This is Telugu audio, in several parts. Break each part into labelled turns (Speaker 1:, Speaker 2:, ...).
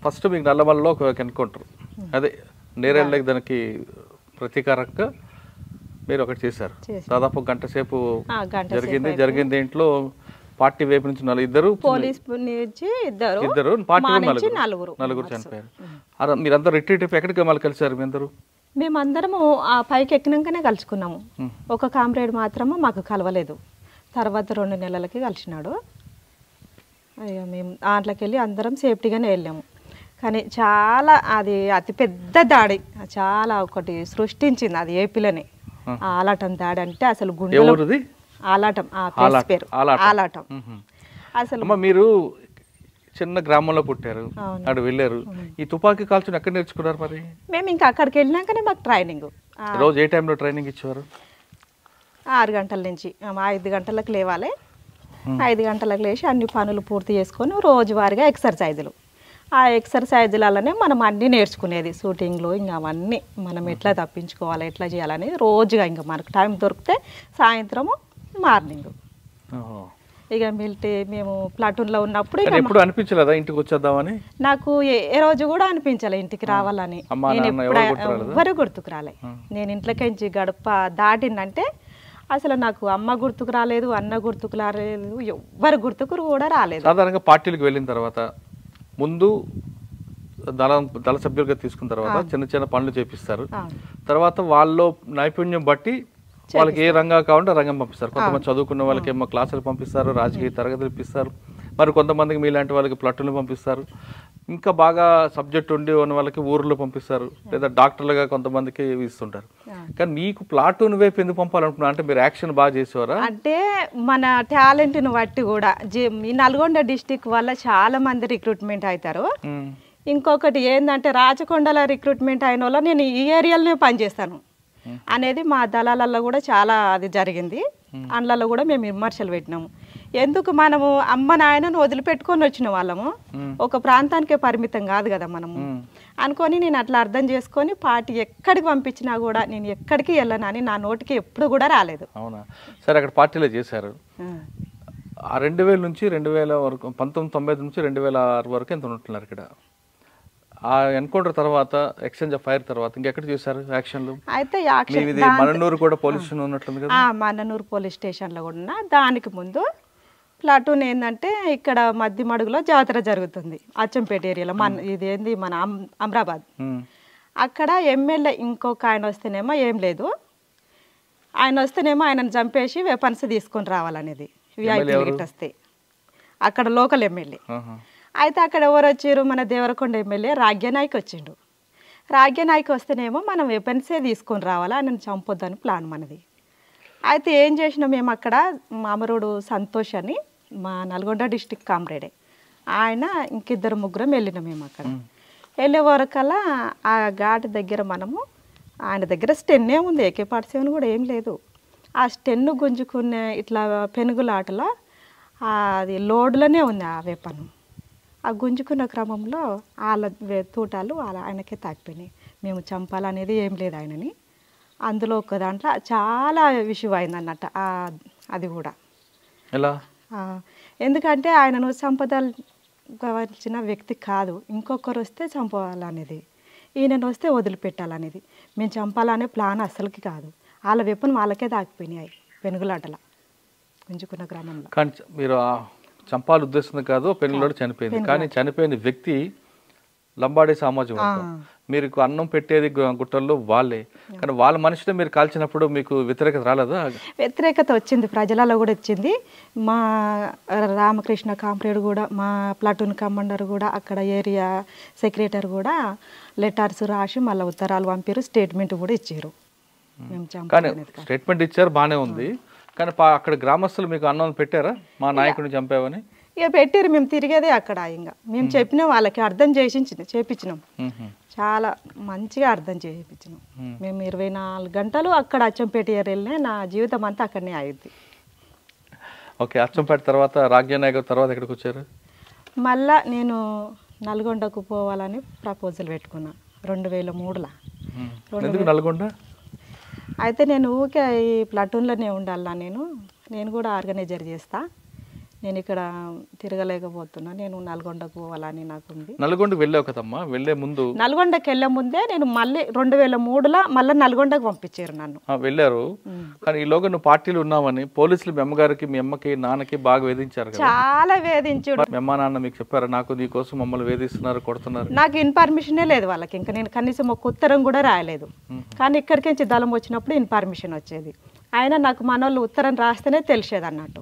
Speaker 1: ఫస్ట్ మీకు నల్లమల్లలో ఒక ఎన్కౌంటర్, అదే నేరేళ్ళకి దానికి ప్రతీకారంగా మీరు ఒకటి చేశారు. దాదాపు గంట సేపు జరిగింది. ఇంట్లో పార్టీ వైపు నుంచి ఇద్దరు పార్టీ నలుగురు చనిపోయారు. మీరందరూ రిట్రీట్ ఎక్కడికి మళ్ళీ కలిసారు? మీ అందరూ
Speaker 2: మేమందరము ఆ పైకి ఎక్కినాకనే కలుసుకున్నాము. ఒక కామ్రేడ్ మాత్రము మాకు కలవలేదు. తర్వాత 2 నెలలకి కలిసినాడు. అయ్యో మేము దాంట్లోకి వెళ్ళి అందరం సేఫ్టీగానే వెళ్ళాము. కానీ చాలా అది అతిపెద్ద దాడి, చాలా ఒకటి సృష్టించింది అది ఏపీలోనే. ఆలాటం దాడి అంటే అసలు గుండెలో ఆలాటం, ఆ ప్లేస్ పేరు ఆలాటం. అసలు
Speaker 1: మీరు చిన్న గ్రామంలో పుట్టారు, అక్కడ వెళ్ళారు. ఈ తుపాకీ కాల్చుని ఎక్కడ నేర్చుకున్నారు మరి?
Speaker 2: మేము ఇంకా అక్కడికి వెళ్ళినాకనే మాకు ట్రైనింగ్.
Speaker 1: రోజు ఏ టైంలో ట్రైనింగ్ ఇచ్చేవారు?
Speaker 2: 6 గంటల నుంచి 5 గంటలకు లేవాలి. 5 గంటలకు లేచి అన్ని పనులు పూర్తి చేసుకొని రోజువారీగా ఎక్సర్సైజులు. ఆ ఎక్సర్సైజులలోనే మనం అన్నీ నేర్చుకునేది. షూటింగ్లు ఇంకా అవన్నీ మనం ఎట్లా తప్పించుకోవాలి, ఎట్లా చేయాలని రోజుగా ఇంకా మనకు టైం దొరికితే సాయంత్రము మార్నింగ్. ఇక మేము ప్లాటూన్లో ఉన్నప్పుడు
Speaker 1: ఎప్పుడు అనిపించలేదా ఇంటికి వచ్చేద్దామని?
Speaker 2: నాకు ఏ రోజు కూడా అనిపించలే ఇంటికి రావాలని. నేను ఎవ్వరు గుర్తుకు రాలే. నేను ఇంట్లోకించి గడప దాటిందంటే అసలు నాకు అమ్మ గుర్తుకు రాలేదు, అన్న గుర్తుకు రాలేదు, ఎవ్వరు గుర్తుకు కూడా రాలేదు.
Speaker 1: సాధారణంగా పార్టీలకు వెళ్ళిన తర్వాత ముందు దళ సభ్యులుగా తీసుకున్న తర్వాత చిన్న చిన్న పనులు చేపిస్తారు. తర్వాత వాళ్ళలో నైపుణ్యం బట్టి వాళ్ళకి ఏ రంగా కావాలంటే రంగం పంపిస్తారు. కొంతమంది చదువుకున్న వాళ్ళకి ఏమో క్లాసులు పంపిస్తారు, రాజకీయ తరగతులు ఇప్పిస్తారు. మరి కొంతమందికి మీలాంటి వాళ్ళకి ప్లట్టులు పంపిస్తారు. ఇంకా బాగా సబ్జెక్ట్ ఉండి ఉన్న వాళ్ళకి ఊర్లో పంపిస్తారు, లేదా డాక్టర్లుగా కొంతమందికి ఇస్తుంటారు. కానీ మీకు ప్లాటూన్ వైపు ఎందుకు పంపాలనుకున్నారు? అంటే మీరు యాక్షన్ బాగా చేసేవారా?
Speaker 2: అంటే మన టాలెంట్ని బట్టి కూడా ఈ నల్గొండ డిస్టిక్ వల్ల చాలా మంది రిక్రూట్మెంట్ అవుతారు. ఇంకొకటి ఏంటంటే రాచకొండల రిక్రూట్మెంట్ అయిన వాళ్ళ నేను ఈ ఏరియాలోనే పనిచేస్తాను అనేది మా దళాలలో కూడా చాలా అది జరిగింది. అందులో కూడా మేము విమర్శలు పెట్టినాము. ఎందుకు మనము అమ్మ నాయనను వదిలిపెట్టుకొని వచ్చిన వాళ్ళము, ఒక ప్రాంతానికే పరిమితం కాదు కదా మనము అనుకొని నేను అట్లా అర్థం చేసుకొని పార్టీ ఎక్కడికి పంపించినా కూడా నేను ఎక్కడికి వెళ్ళనని నా నోటికి ఎప్పుడు కూడా రాలేదు.
Speaker 1: అవునా? సరే, అక్కడ పార్టీలో చేశారు. 2000 నుంచి 2000 వరకు, 1990 నుంచి 2006 వరకు ఎంత ఉంటున్నారు ఇక్కడ? ఆ ఎన్కౌంటర్ తర్వాత, ఎక్స్చేంజ్ ఆఫ్ ఫైర్ తర్వాత ఇంకెక్కడ చేశారు యాక్షన్లు?
Speaker 2: అయితే
Speaker 1: మననూరు కూడా పోలీస్ స్టేషన్ ఉన్నట్టుంది కదా?
Speaker 2: మననూరు పోలీస్ స్టేషన్లో కూడా ఉన్నా. దానికి ముందు ప్లాటూన్ ఏంటంటే ఇక్కడ మధ్యమడుగులో జాతర జరుగుతుంది అచ్చంపేట ఏరియాలో. ఇది ఏంది మన అమరాబాద్. అక్కడ ఎమ్మెల్యే ఇంకొక ఆయన వస్తేనేమో ఏం లేదు, ఆయన వస్తేనేమో ఆయనను చంపేసి వెపన్స్ తీసుకొని రావాలనేది విఐపీ టికెట్ వస్తే. అక్కడ లోకల్ ఎమ్మెల్యే. అయితే అక్కడ ఎవరు వచ్చారు? మన దేవరకొండ ఎమ్మెల్యే రాగ్యనాయక్ వచ్చిండు. రాగ్యనాయక్ వస్తేనేమో మనం వెపన్సే తీసుకొని రావాలా, ఆయన చంపొద్దని ప్లాన్ మనది. అయితే ఏం చేసినాం మేము అక్కడ, అమరుడు సంతోష్ అని మా నల్గొండ డిస్టిక్ కామ్రేడే, ఆయన ఇంకిద్దరు ముగ్గురం వెళ్ళినాం మేము. అక్కడ వెళ్ళే వరకల్లా ఆ ఘాట్ దగ్గర మనము, ఆయన దగ్గర స్టెన్నే ఉంది, AK-47 కూడా ఏం లేదు. ఆ స్టెన్ను గుంజుకునే ఇట్లా పెనుగులాటలో అది లోడ్లోనే ఉంది ఆ వెపన్. ఆ గుంజుకున్న క్రమంలో వాళ్ళ తూటాలు ఆయనకే తాకిపోయినాయి. మేము చంపాలనేది ఏం లేదు ఆయనని. అందులో ఒక దాంట్లో చాలా విషయం అయింది అన్నట్టు అది కూడా.
Speaker 1: ఎలా?
Speaker 2: ఎందుకంటే ఆయనను చంపదలచిన వ్యక్తి కాదు, ఇంకొకరు వస్తే చంపాలనేది, ఈయనను వస్తే వదిలిపెట్టాలనేది. మేము చంపాలనే ప్లాన్ అసలుకి కాదు. వాళ్ళ వెపన్ వాళ్ళకే తాకిపోయినాయి పెనుగులాటల గుంజుకున్న గ్రామంలో.
Speaker 1: కానీ మీరు చంపాల ఉద్దేశం కాదు, పెనుగులాట చనిపోయింది. కానీ చనిపోయిన వ్యక్తి లంబాడీ సామాజిక వర్గం. మీకు అన్నం పెట్టేది గుట్టల్లో వాళ్ళే. కానీ వాళ్ళ మనిషిని మీరు కాల్చినప్పుడు మీకు వ్యతిరేకత రాలేదా?
Speaker 2: వ్యతిరేకత వచ్చింది, ప్రజలలో కూడా వచ్చింది. మా రామకృష్ణ కామ్రేడ్ కూడా, మా ప్లాటూన్ కమాండర్ కూడా, అక్కడ ఏరియా సెక్రటరీ కూడా లెటర్స్ రాసి మళ్ళీ ఉత్తరాలు పంపారు, స్టేట్మెంట్ కూడా ఇచ్చారు.
Speaker 1: కానీ స్టేట్మెంట్ ఇచ్చారు, బాగానే ఉంది. కానీ అక్కడ గ్రామస్తులు మీకు అన్నం పెట్టారా మా నాయకుడిని చంపావని?
Speaker 2: ఇక పెట్టారు. మేము తిరిగేదే అక్కడ. ఇంకా మేము చెప్పినాం, వాళ్ళకి అర్థం చేపించినాం, చాలా మంచిగా అర్థం చేయించినాం. మేము 24 గంటలు అక్కడ అచ్చంపేట ఏరియాలోనే, నా జీవితం అంతా అక్కడనే అయ్యింది.
Speaker 1: ఓకే, అచ్చంపేట తర్వాత రాగ్యనాయక్ తర్వాత ఎక్కడికి వచ్చారు?
Speaker 2: మళ్ళా నేను నల్గొండకు పోవాలని ప్రపోజల్ పెట్టుకున్నా 2003లో.
Speaker 1: ఎందుకు నల్గొండ?
Speaker 2: అయితే నేను ఊకే ఈ ప్లాటూన్లోనే ఉండాలా, నేను కూడా ఆర్గనైజర్ చేస్తా, నేను ఇక్కడ తిరగలేకపోతున్నా, నేను నల్గొండకు పోవాలని నాకు ఉంది.
Speaker 1: నల్గొండకు వెళ్ళావు కదమ్మా, వెళ్ళే ముందు
Speaker 2: నల్గొండకి వెళ్ళే ముందే నేను మళ్ళీ 2003లో మళ్ళీ నల్గొండకు పంపించారు నన్ను.
Speaker 1: వెళ్ళారు, కానీ ఈలోగా నువ్వు పార్టీలు ఉన్నావని పోలీసులు మీ అమ్మగారికి మీ అమ్మకి నాన్నకి బాగా వేధించారు కదా?
Speaker 2: చాలా వేధించుడు.
Speaker 1: మీ అమ్మ నాన్న మీకు చెప్పారు నాకు నీ కోసం మమ్మల్ని వేధిస్తున్నారు, కొడుతున్నారు?
Speaker 2: నాకు ఇన్ఫర్మేషనే లేదు వాళ్ళకి, ఇంకా నేను కనీసం ఒక ఉత్తరం కూడా రాయలేదు. కానీ ఇక్కడికి నుంచి దళం వచ్చినప్పుడు ఇన్ఫర్మేషన్ వచ్చేది. అయినా నాకు మనోళ్ళు ఉత్తరం రాస్తేనే తెలిసేది అన్నట్టు.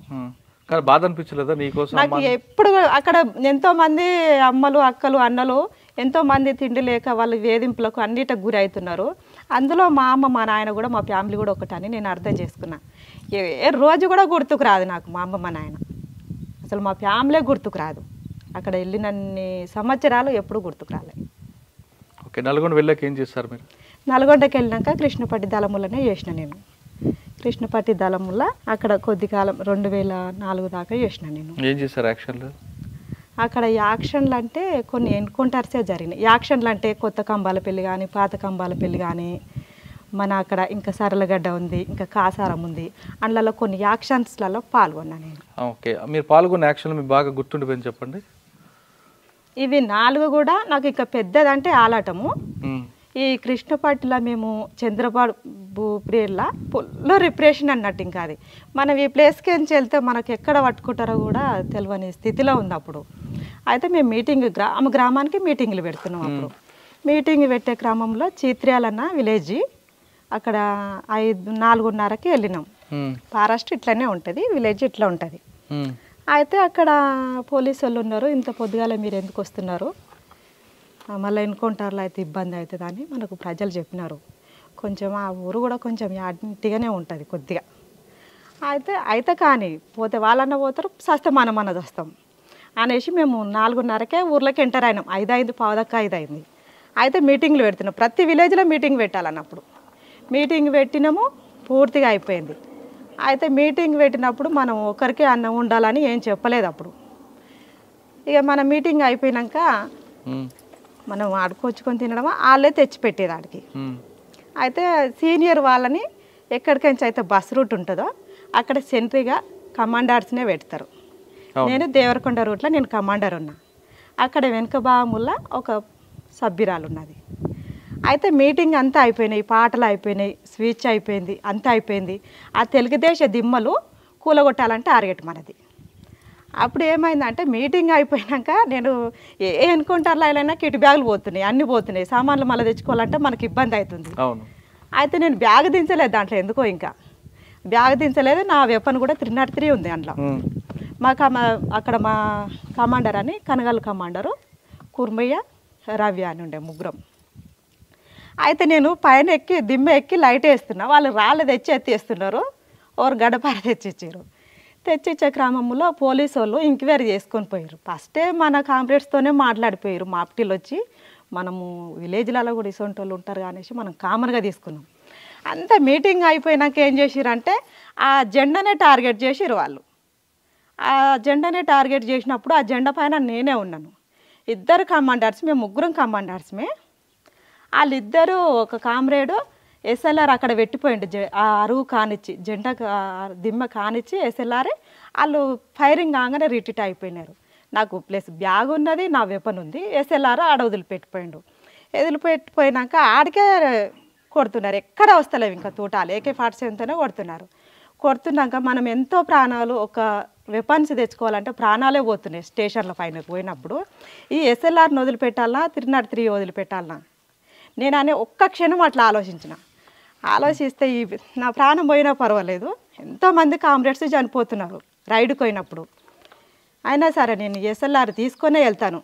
Speaker 1: కానీ బాధ అనిపించలేదా నీకోసం?
Speaker 2: నాకు ఎప్పుడు అక్కడ ఎంతో మంది అమ్మలు అక్కలు అన్నలు ఎంతో మంది తిండి లేక వాళ్ళు వేధింపులకు అన్నిటికి గురి అవుతున్నారు. అందులో మా అమ్మ మా నాయన కూడా మా ఫ్యామిలీ కూడా ఒకటని నేను అర్థం చేసుకున్నా. ఏ రోజు కూడా గుర్తుకు రాదు నాకు మా అమ్మ మా నాయన, అసలు మా ఫ్యామిలీ గుర్తుకు రాదు. అక్కడ వెళ్ళినన్ని సంవత్సరాలు ఎప్పుడు గుర్తుకు రాలేదు.
Speaker 1: ఓకే, నల్గొండ వెళ్ళాక ఏం చేస్తారు మీరు?
Speaker 2: నల్గొండకి వెళ్ళినాక కృష్ణపట్టి దళములనే చేసిన నేను. కృష్ణపట్టి దళముల అక్కడ కొద్ది కాలం 2004 దాకా చేసిన నేను.
Speaker 1: ఏం చేశారు యాక్షన్లు?
Speaker 2: అక్కడ యాక్షన్లు అంటే కొన్ని ఎన్కౌంటర్సే జరిగినాయి. యాక్షన్లు అంటే కొత్త కంబాలపల్లి కానీ పాత కంబాలపల్లి కానీ మన అక్కడ ఇంకా సరళగడ్డ ఉంది, ఇంకా కాసారం ఉంది, అందులో కొన్ని యాక్షన్స్లలో పాల్గొన్నా నేను.
Speaker 1: ఓకే, మీరు పాల్గొన్న యాక్షన్లు మీకు బాగా గుర్తుండిపోయింది చెప్పండి.
Speaker 2: ఇవి 4 కూడా నాకు ఇంకా పెద్దదంటే ఆలాటము. ఈ కృష్ణపట్టిలో మేము చంద్రబాబు పీరియడ్లో ఫుల్ రిప్రెషన్ అన్నట్టు. ఇంకా అది మనం ఈ ప్లేస్కి నుంచి వెళ్తే మనకు ఎక్కడ పట్టుకుంటారో కూడా తెలియని స్థితిలో ఉంది అప్పుడు. అయితే మేము మీటింగ్ గ్రామానికి మీటింగ్లు పెడుతున్నాం. అప్పుడు మీటింగ్ పెట్టే క్రమంలో చిత్ర్యాలన్న విలేజ్ అక్కడ 4:30కి వెళ్ళినాం. ఫారెస్ట్ ఇట్లనే ఉంటుంది, విలేజ్ ఇట్లా ఉంటుంది. అయితే అక్కడ పోలీసు వాళ్ళు ఉన్నారు, ఇంత పొద్దుగాల మీరు ఎందుకు వస్తున్నారు, మళ్ళీ ఎన్కౌంటర్లో అయితే ఇబ్బంది అవుతుంది అని మనకు ప్రజలు చెప్పినారు. కొంచెం ఆ ఊరు కూడా కొంచెం యాటిగానే ఉంటుంది కొద్దిగా. అయితే కానీ పోతే వాళ్ళన్న పోతారు, సస్తే మనమన్నది వస్తాం అనేసి మేము 4:30కే ఊర్లోకి ఎంటర్ అయినాం. 5:05 పావుదక్క 5 అయింది. అయితే మీటింగ్లు పెడుతున్నాం, ప్రతి విలేజ్లో మీటింగ్ పెట్టాలన్నప్పుడు మీటింగ్ పెట్టినాము, పూర్తిగా అయిపోయింది. అయితే మీటింగ్ పెట్టినప్పుడు మనం ఒకరికే అన్నం ఉండాలని ఏం చెప్పలేదు అప్పుడు. ఇక మన మీటింగ్ అయిపోయినాక మనం ఆడుకొచ్చుకొని తినడం వాళ్ళే తెచ్చిపెట్టేది ఆడికి. అయితే సీనియర్ వాళ్ళని ఎక్కడికించి అయితే బస్ రూట్ ఉంటుందో అక్కడ సెంట్రీగా కమాండర్స్నే పెడతారు. నేను దేవరకొండ రూట్లో నేను కమాండర్ ఉన్నా. అక్కడ వెనుక భాగముల్లో ఒక సభ్యురాలు ఉన్నది. అయితే మీటింగ్ అంతా అయిపోయినాయి, పాటలు అయిపోయినాయి, స్పీచ్ అయిపోయింది, అంతా అయిపోయింది. ఆ తెలుగుదేశ దిమ్మలు కూలగొట్టాలంటే టార్గెట్ మనది. అప్పుడు ఏమైందంటే మీటింగ్ అయిపోయాక నేను ఏ ఎన్కౌంటర్లో అయినా కిట్ బ్యాగులు పోతున్నాయి, అన్నీ పోతున్నాయి, సామాన్లు మళ్ళీ తెచ్చుకోవాలంటే మనకి ఇబ్బంది అవుతుంది. అయితే నేను బ్యాగ్ దించలేదు దాంట్లో, ఎందుకో ఇంకా బ్యాగ్ దించలేదు. నా వెపన్ కూడా 303 ఉంది అందులో. అక్కడ మా కమాండర్ అని కనగల్ కమాండరు, కుర్మయ్య, రవి అని ఉండే ముగ్గురం. అయితే నేను పైన ఎక్కి దిమ్మ ఎక్కి లైట్ వేస్తున్నా, వాళ్ళు రాళ్ళు తెచ్చి ఎత్తేస్తున్నారు, ఓరు గడపార తెచ్చిచ్చారు. తెచ్చిచ్చే క్రమంలో పోలీసు వాళ్ళు ఎంక్వైరీ చేసుకొని పోయారు. ఫస్టే మన కామ్రేడ్స్తోనే మాట్లాడిపోయారు. మాప్టీలు వచ్చి మనము విలేజ్లలో కూడా ఇసొంటి వాళ్ళు ఉంటారు అనేసి మనం కామన్గా తీసుకున్నాం. అంత మీటింగ్ అయిపోయినాక ఏం చేసిరంటే ఆ జెండానే టార్గెట్ చేసిరు వాళ్ళు. ఆ జెండానే టార్గెట్ చేసినప్పుడు ఆ జెండా పైన నేనే ఉన్నాను. 2 కమాండర్స్, మేము 3 కమాండర్స్మే. వాళ్ళిద్దరూ ఒక కామ్రేడు ఎస్ఎల్ఆర్ అక్కడ పెట్టిపోయిండు, ఆ అరువు కానిచ్చి జెండా దిమ్మ కానిచ్చి ఎస్ఎల్ఆర్ వాళ్ళు ఫైరింగ్ కాగానే రిట్రీట్ అయిపోయినారు. నాకు ప్లస్ బ్యాగ్ ఉన్నది, నా వెపన్ ఉంది, ఎస్ఎల్ఆర్ ఆడ వదిలిపెట్టిపోయిండు. వదిలిపెట్టిపోయినాక ఆడికే కొడుతున్నారు, ఎక్కడ వస్తలేవు ఇంకా తోటాలు AK-47తోనే కొడుతున్నారు. కొడుతున్నాక మనం ఎంతో ప్రాణాలు ఒక వెపన్స్ తెచ్చుకోవాలంటే ప్రాణాలే పోతున్నాయి. స్టేషన్ల పైన పోయినప్పుడు ఈ ఎస్ఎల్ఆర్ని వదిలిపెట్టాలన్నా 303 వదిలిపెట్టాలన్నా నేను అనే ఒక్క క్షణం అట్లా ఆలోచిస్తే నా ప్రాణం పోయినా పర్వాలేదు, ఎంతోమంది కామ్రేడ్స్ చనిపోతున్నారు రైడ్కి పోయినప్పుడు, అయినా సరే నేను ఎస్ఎల్ఆర్ తీసుకొనే వెళ్తాను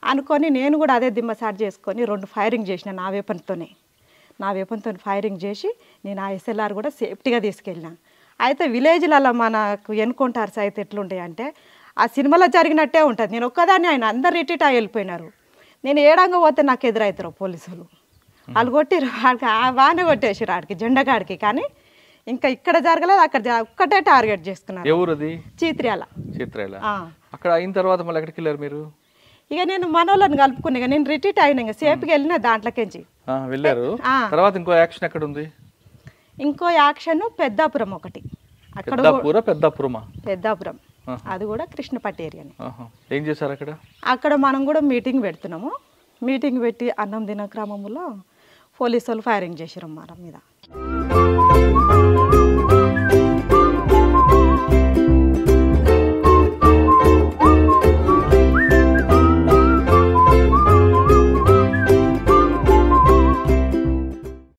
Speaker 2: అనుకొని నేను కూడా అదే దిమ్మ సాట్ చేసుకొని 2 ఫైరింగ్ చేసిన నా వెపన్తో ఫైరింగ్ చేసి నేను ఆ ఎస్ఎల్ఆర్ కూడా సేఫ్టీగా తీసుకెళ్ళినా. అయితే విలేజ్లలో మనకు ఎన్కౌంటర్స్ అయితే ఎట్లుంటాయి అంటే ఆ సినిమాలో జరిగినట్టే ఉంటుంది. నేను ఒక్కదాన్ని, ఆయన అందరు రిట్రీట్ అయి వెళ్ళిపోయినారు. నేను ఏడంగా పోతే నాకు ఎదురవుతారు పోలీసులు, వాళ్ళు కొట్టిరు, వాడికి బాగానే కొట్టేసారు ఆడికి జెండా కాడికి. కానీ ఇంకా ఇక్కడ జరగలేదు, అక్కడ ఒక్కటే టార్గెట్ చేసుకున్నారు.
Speaker 1: ఎవరుది?
Speaker 2: చిత్ర్యాల.
Speaker 1: అక్కడ అయిన తర్వాత మళ్ళీ ఎక్కడికి వెళ్ళారు మీరు?
Speaker 2: ఇక నేను మనోళ్ళని కలుపుకున్నా, నేను రిట్రీట్ అయినా, ఇంకా సేఫ్గా వెళ్ళిన దాంట్లోకించి
Speaker 1: వెళ్ళారు. తర్వాత ఇంకో యాక్షన్ ఎక్కడ ఉంది?
Speaker 2: ఇంకో యాక్షన్ పెద్దాపురం ఒకటి. అక్కడ
Speaker 1: పెద్దాపురం
Speaker 2: అది కూడా కృష్ణపట్టి ఏరియాని.
Speaker 1: ఏం చేశారు అక్కడ?
Speaker 2: అక్కడ మనం కూడా మీటింగ్ పెడుతున్నాము. మీటింగ్ పెట్టి అన్నం తిన క్రమంలో పోలీసు వాళ్ళు ఫైరింగ్ చేసారు మన మీద.